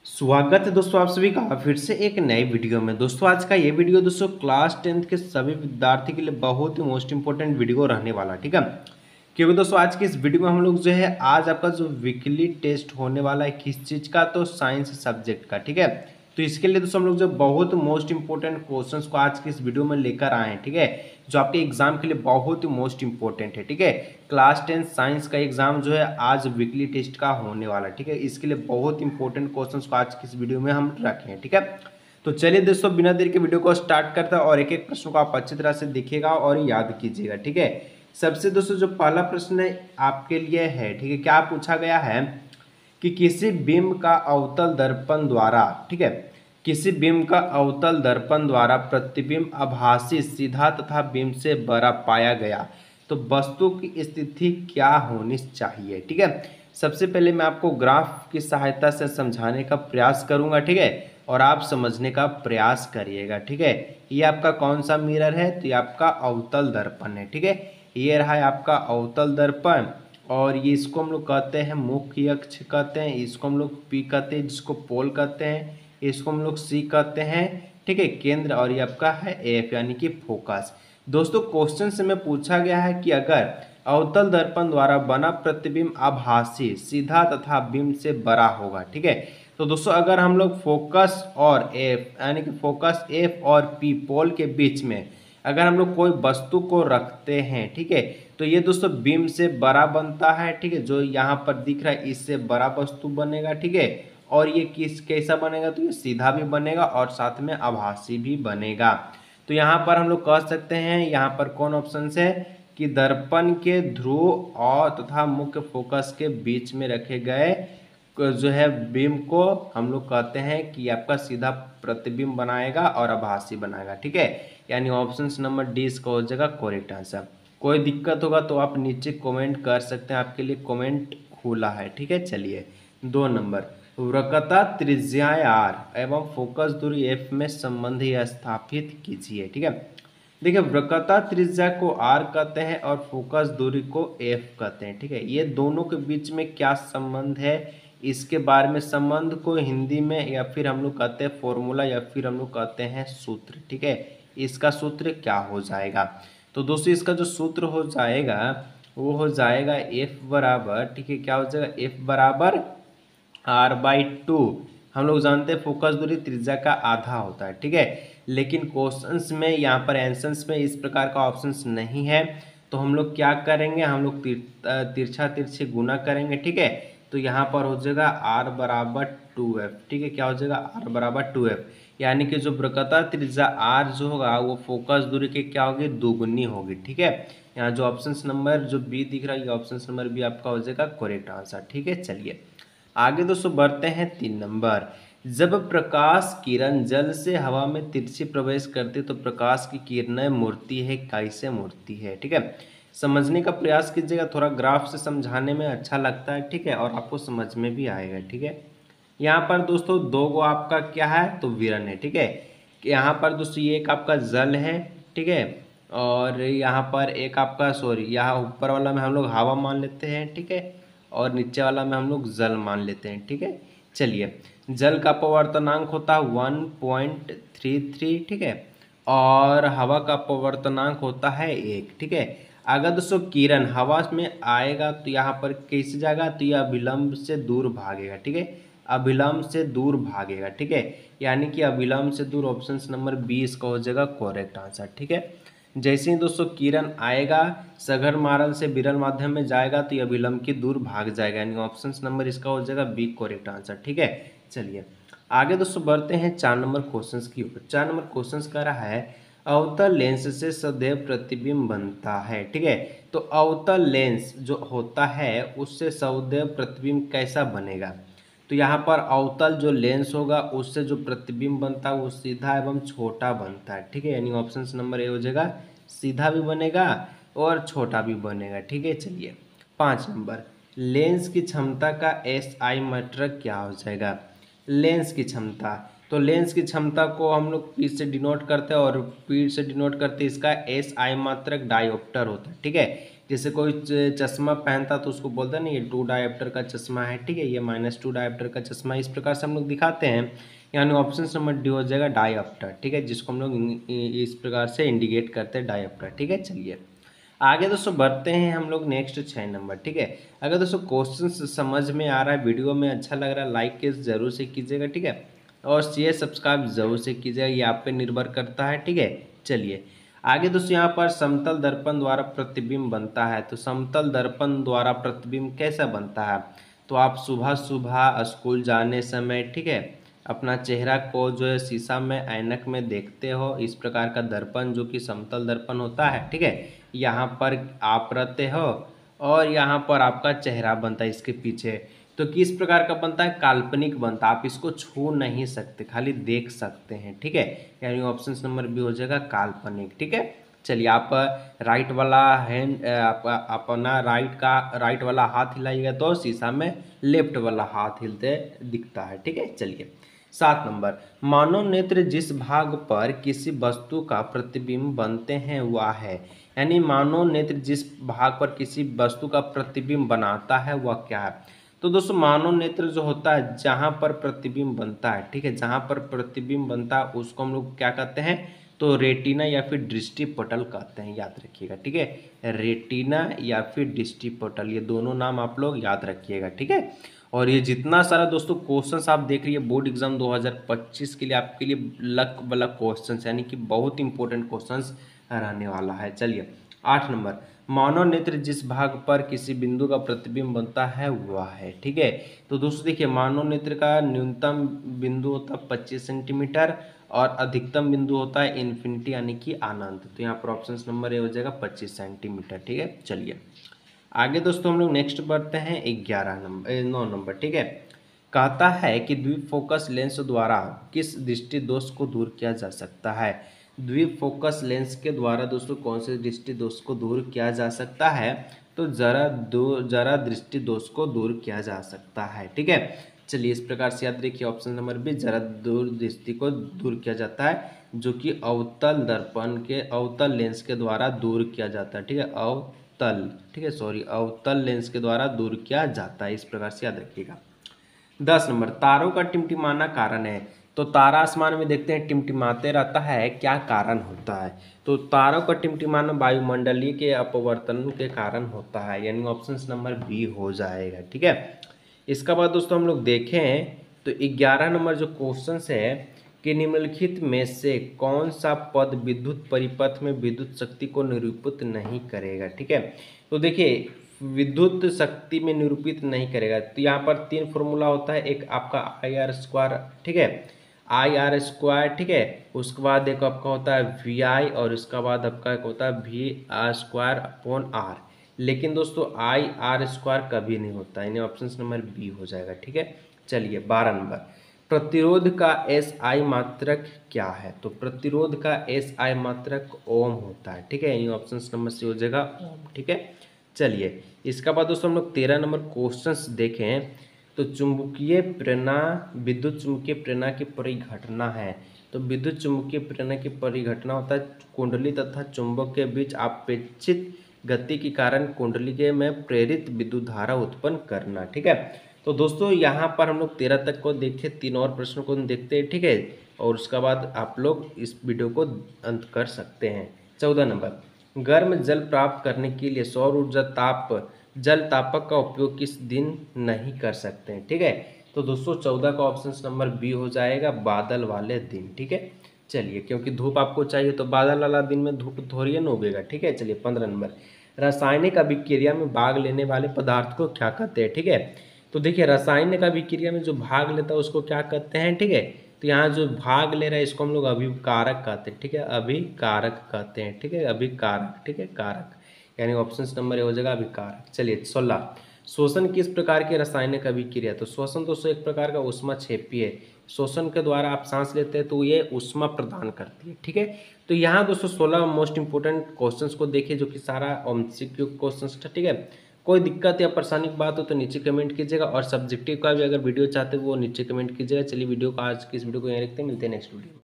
स्वागत है दोस्तों आप सभी का फिर से एक नई वीडियो में। दोस्तों आज का ये वीडियो दोस्तों क्लास 10th के सभी विद्यार्थी के लिए बहुत ही मोस्ट इंपॉर्टेंट वीडियो रहने वाला है, ठीक है। क्योंकि दोस्तों आज के इस वीडियो में हम लोग जो है आज आपका जो वीकली टेस्ट होने वाला है किस चीज़ का, तो साइंस सब्जेक्ट का, ठीक है। तो इसके लिए दोस्तों हम लोग जो बहुत मोस्ट इंपॉर्टेंट क्वेश्चंस को आज की इस वीडियो में लेकर आए हैं, ठीक है, जो आपके एग्जाम के लिए बहुत ही मोस्ट इंपॉर्टेंट है, ठीक है। क्लास 10 साइंस का एग्जाम जो है आज वीकली टेस्ट का होने वाला है, ठीक है। इसके लिए बहुत इंपॉर्टेंट क्वेश्चंस को आज की इस वीडियो में हम रखे हैं, ठीक है। तो चलिए दोस्तों बिना देर के वीडियो को स्टार्ट करते हैं और एक एक प्रश्न को आप अच्छी तरह से देखिएगा और याद कीजिएगा, ठीक है। सबसे दोस्तों जो पहला प्रश्न है आपके लिए है, ठीक है, क्या पूछा गया है कि किसी बिंब का अवतल दर्पण द्वारा, ठीक है, किसी बिंब का अवतल दर्पण द्वारा प्रतिबिंब आभासी सीधा तथा बिंब से बड़ा पाया गया तो वस्तु की स्थिति क्या होनी चाहिए, ठीक है। सबसे पहले मैं आपको ग्राफ की सहायता से समझाने का प्रयास करूंगा, ठीक है, और आप समझने का प्रयास करिएगा, ठीक है। ये आपका कौन सा मिरर है, तो ये आपका अवतल दर्पण है, ठीक है। ये रहा है आपका अवतल दर्पण और ये इसको हम लोग कहते हैं मुख्य अक्ष कहते हैं, इसको हम लोग पी कहते हैं, जिसको पोल कहते हैं, इसको हम लोग सी कहते हैं, ठीक है, केंद्र, और ये आपका है एफ यानी कि फोकस। दोस्तों क्वेश्चन से में पूछा गया है कि अगर अवतल दर्पण द्वारा बना प्रतिबिंब आभासी सीधा तथा बिंब से बड़ा होगा, ठीक है। तो दोस्तों अगर हम लोग फोकस और एफ यानी कि फोकस एफ और पी पोल के बीच में अगर हम लोग कोई वस्तु को रखते हैं, ठीक है, तो ये दोस्तों बिंब से बड़ा बनता है, ठीक है। जो यहाँ पर दिख रहा है इससे बड़ा वस्तु बनेगा, ठीक है। और ये कैसा बनेगा, तो ये सीधा भी बनेगा और साथ में आभासी भी बनेगा। तो यहाँ पर हम लोग कह सकते हैं यहाँ पर कौन ऑप्शन है कि दर्पण के ध्रुव और तथा मुख्य फोकस के बीच में रखे गए जो है बिंब को हम लोग कहते हैं कि आपका सीधा प्रतिबिंब बनाएगा और आभासी बनाएगा, ठीक है। यानी ऑप्शन नंबर डी इसका हो जाएगा करेक्ट आंसर। कोई दिक्कत होगा तो आप नीचे कमेंट कर सकते हैं, आपके लिए कमेंट खुला है, ठीक है। चलिए 2 नंबर, वक्रता त्रिज्या r एवं फोकस दूरी f में संबंध स्थापित कीजिए, ठीक है। देखिए वक्रता त्रिज्या को r कहते हैं और फोकस दूरी को f कहते हैं, ठीक है। ये दोनों के बीच में क्या संबंध है, इसके बारे में संबंध को हिंदी में या फिर हम लोग कहते हैं फॉर्मूला या फिर हम लोग कहते हैं सूत्र, ठीक है। इसका सूत्र क्या हो जाएगा, तो दोस्तों इसका जो सूत्र हो जाएगा वो हो जाएगा f बराबर, ठीक है, क्या हो जाएगा f बराबर r/2। हम लोग जानते हैं फोकस दूरी त्रिज्या का आधा होता है, ठीक है। लेकिन क्वेश्चंस में यहाँ पर आंसर्स में इस प्रकार का ऑप्शंस नहीं है, तो हम लोग क्या करेंगे, हम लोग तिरछा तिरछे गुना करेंगे, ठीक है। तो यहाँ पर हो जाएगा r बराबर 2f, ठीक है, क्या हो जाएगा r बराबर 2f, यानी कि जो वक्रता त्रिज्या r जो होगा वो फोकस दूरी के क्या होगी, दोगुनी होगी, ठीक है। यहाँ जो ऑप्शन नंबर जो बी दिख रहा है ये ऑप्शन नंबर बी आपका हो जाएगा करेक्ट आंसर, ठीक है। चलिए आगे दोस्तों बढ़ते हैं 3 नंबर, जब प्रकाश किरण जल से हवा में तिरछी प्रवेश करती तो प्रकाश की किरणें मुड़ती है, कैसे मुड़ती है, ठीक है। समझने का प्रयास कीजिएगा, थोड़ा ग्राफ से समझाने में अच्छा लगता है, ठीक है, और आपको समझ में भी आएगा, ठीक है। यहाँ पर दोस्तों 2 गो आपका क्या है, तो विरण है, ठीक है। यहाँ पर दोस्तों ये एक आपका जल है, ठीक है, और यहाँ पर एक आपका यहाँ ऊपर वाला में हम लोग हवा मान लेते हैं, ठीक है, और नीचे वाला में हम लोग जल मान लेते हैं, ठीक है। चलिए जल का अपवर्तनांक होता है 1.33, ठीक है, और हवा का अपवर्तनांक होता है 1, ठीक है। अगर दोस्तों किरण हवा में आएगा तो यहाँ पर कैसे जाएगा, तो यह अभिलंब से दूर भागेगा, ठीक है, अभिलंब से दूर भागेगा, ठीक है। यानी कि अभिलंब से दूर ऑप्शन नंबर 20 का हो जाएगा करेक्ट आंसर, ठीक है। जैसे ही दोस्तों किरण आएगा सघन मार्ग से विरल माध्यम में जाएगा तो ये अभिलंब की दूर भाग जाएगा, यानी ऑप्शन नंबर इसका हो जाएगा बी करेक्ट आंसर, ठीक है। चलिए आगे दोस्तों बढ़ते हैं 4 नंबर क्वेश्चन की ओर। 4 नंबर क्वेश्चन कह रहा है अवतल लेंस से सदैव प्रतिबिंब बनता है, ठीक है। तो अवतल लेंस जो होता है उससे सदैव प्रतिबिंब कैसा बनेगा, तो यहाँ पर अवतल जो लेंस होगा उससे जो प्रतिबिंब बनता है वो सीधा एवं छोटा बनता है, ठीक है। यानी ऑप्शन नंबर ए हो जाएगा सीधा भी बनेगा और छोटा भी बनेगा, ठीक है। चलिए 5 नंबर, लेंस की क्षमता का SI मात्रक क्या हो जाएगा, लेंस की क्षमता, तो लेंस की क्षमता को हम लोग पी से डिनोट करते हैं और पी से डिनोट करते हैं इसका SI मात्रक डायोप्टर होता है, ठीक है। जैसे कोई चश्मा पहनता तो उसको बोलते हैं ना ये 2 डायोप्टर का चश्मा है, ठीक है, ये -2 डायोप्टर का चश्मा, इस प्रकार से हम लोग दिखाते हैं। यानी ऑप्शन नंबर डी हो जाएगा डायोप्टर, ठीक है, जिसको हम लोग इस प्रकार से इंडिकेट करते हैं डायोप्टर, ठीक है। चलिए आगे दोस्तों बढ़ते हैं हम लोग नेक्स्ट 6 नंबर, ठीक है। अगर दोस्तों क्वेश्चन समझ में आ रहा है, वीडियो में अच्छा लग रहा है, लाइक के जरूर से कीजिएगा, ठीक है, और शेयर सब्सक्राइब जरूर से कीजिएगा, ये आप पे निर्भर करता है, ठीक है। चलिए आगे दोस्तों यहाँ पर समतल दर्पण द्वारा प्रतिबिंब बनता है, तो समतल दर्पण द्वारा प्रतिबिंब कैसा बनता है, तो आप सुबह सुबह स्कूल जाने समय, ठीक है, अपना चेहरा को जो है शीशा में ऐनक में देखते हो, इस प्रकार का दर्पण जो कि समतल दर्पण होता है, ठीक है, यहाँ पर आप रहते हो और यहाँ पर आपका चेहरा बनता है इसके पीछे। तो किस प्रकार का बनता है, काल्पनिक बनता है, आप इसको छू नहीं सकते, खाली देख सकते हैं, ठीक है, यानी ऑप्शन नंबर बी हो जाएगा काल्पनिक, ठीक है। चलिए आप राइट वाला हैंड अपना राइट वाला हाथ हिलाइएगा तो शीशा में लेफ्ट वाला हाथ हिलते दिखता है, ठीक है। चलिए 7 नंबर, मानव नेत्र जिस भाग पर किसी वस्तु का प्रतिबिंब बनते हैं वह है, यानी मानव नेत्र जिस भाग पर किसी वस्तु का प्रतिबिंब बनाता है वह क्या है। तो दोस्तों मानव नेत्र जो होता है जहाँ पर प्रतिबिंब बनता है, ठीक है, जहाँ पर प्रतिबिंब बनता है उसको हम लोग क्या कहते हैं, तो रेटिना या फिर दृष्टिपटल कहते हैं, याद रखिएगा, ठीक है, रेटिना या फिर दृष्टिपटल, ये दोनों नाम आप लोग याद रखिएगा, ठीक है। और ये जितना सारा दोस्तों क्वेश्चंस आप देख रही है बोर्ड एग्जाम 2025 के लिए आपके लिए लक वाला क्वेश्चंस, यानी कि बहुत इंपॉर्टेंट क्वेश्चंस रहने वाला है। चलिए 8 नंबर, मानव नेत्र जिस भाग पर किसी बिंदु का प्रतिबिंब बनता है वह है, ठीक है। तो दोस्तों देखिए मानव नेत्र का न्यूनतम बिंदु होता है 25 सेंटीमीटर और अधिकतम बिंदु होता है इन्फिनिटी यानी कि अनंत। तो यहाँ पर ऑप्शन नंबर ए हो जाएगा 25 सेंटीमीटर, ठीक है। चलिए आगे दोस्तों हम लोग नेक्स्ट बढ़ते हैं 9 नंबर, ठीक है। कहता है कि द्विफोकस लेंस द्वारा किस दृष्टि दोष को दूर किया जा सकता है। द्विफोकस लेंस के द्वारा दोस्तों कौन से दृष्टि दोष को दूर किया जा सकता है, तो जरा दृष्टि दोष को दूर किया जा सकता है, ठीक है। चलिए इस प्रकार से याद रखिए ऑप्शन नंबर बी, जरा दूर दृष्टि को दूर किया जाता है, जो कि अवतल लेंस के द्वारा दूर किया जाता है, ठीक है, अवतल लेंस के द्वारा दूर किया जाता है, इस प्रकार से याद रखिएगा। 10 नंबर, तारों का टिमटिमाना कारण है। तो तारा आसमान में देखते हैं टिमटिमाते रहता है, क्या कारण होता है, तो तारों का टिमटिमाना वायुमंडलीय के अपवर्तन के कारण होता है, यानी ऑप्शन नंबर बी हो जाएगा, ठीक है। इसका बाद दोस्तों हम लोग देखें तो 11 नंबर जो क्वेश्चन है कि निम्नलिखित में से कौन सा पद विद्युत परिपथ में विद्युत शक्ति को निरूपित नहीं करेगा, ठीक है। तो देखिए विद्युत शक्ति में निरूपित नहीं करेगा, तो यहाँ पर 3 फॉर्मूला होता है, एक आपका IR², ठीक है, IR², ठीक है, उसके बाद एक आपका होता है VI और उसके बाद आपका एक होता है VR²/R, लेकिन दोस्तों IR² कभी नहीं होता, यानी ऑप्शन नंबर बी हो जाएगा, ठीक है। चलिए 12 नंबर, प्रतिरोध का SI मात्रक क्या है, तो प्रतिरोध का SI मात्रक ओम होता है, ठीक है, यानी ऑप्शन नंबर सी हो जाएगा ओम, ठीक है। चलिए इसका बाद दोस्तों हम लोग 13 नंबर क्वेश्चंस देखें तो विद्युत चुंबकीय प्रेरणा की परिघटना है। तो विद्युत चुंबकीय प्रेरणा की परिघटना होता है कुंडली तथा चुंबक के बीच अपेक्षित गति के कारण कुंडली के में प्रेरित विद्युत धारा उत्पन्न करना, ठीक है। तो दोस्तों यहाँ पर हम लोग 13 तक को देखे, 3 और प्रश्नों को देखते हैं, ठीक है, और उसके बाद आप लोग इस वीडियो को अंत कर सकते हैं। 14 नंबर, गर्म जल प्राप्त करने के लिए सौर ऊर्जा जल तापक का उपयोग किस दिन नहीं कर सकते हैं, ठीक है। तो दोस्तों 14 का ऑप्शन नंबर बी हो जाएगा बादल वाले दिन, ठीक है। चलिए क्योंकि धूप आपको चाहिए तो बादल वाला दिन में धूप थोड़ी ना उगेगा, ठीक है। चलिए 15 नंबर, रासायनिक अभिक्रिया में भाग लेने वाले पदार्थ को क्या कहते हैं, ठीक है। तो देखिए रासायनिक अभिक्रिया में जो भाग लेता है उसको क्या कहते हैं, ठीक है। तो यहाँ जो भाग ले रहा है इसको हम लोग अभिकारक कहते हैं, ठीक है, अभिकारक कहते हैं, ठीक है, अभिकारक, ठीक है, कारक, यानी ऑप्शन नंबर ए हो जाएगा अभिकारक। चलिए 16, शोषण किस प्रकार की रासायनिक अभिक्रिया, तो शोषण दोस्तों एक प्रकार का ऊष्माक्षेपी है, शोषण के द्वारा आप सांस लेते हैं तो ये ऊष्मा प्रदान करती है, ठीक है। तो यहाँ दोस्तों 16 मोस्ट इंपोर्टेंट क्वेश्चंस को देखिए जो कि सारा MCQ क्वेश्चंस था, ठीक है। कोई दिक्कत या परेशानी की बात हो तो नीचे कमेंट कीजिएगा, और सब्जेक्टिव का भी अगर वीडियो चाहते हो वो नीचे कमेंट कीजिएगा। चलिए वीडियो को आज की इस वीडियो को यहीं रखते हैं, मिलते हैं नेक्स्ट वीडियो में।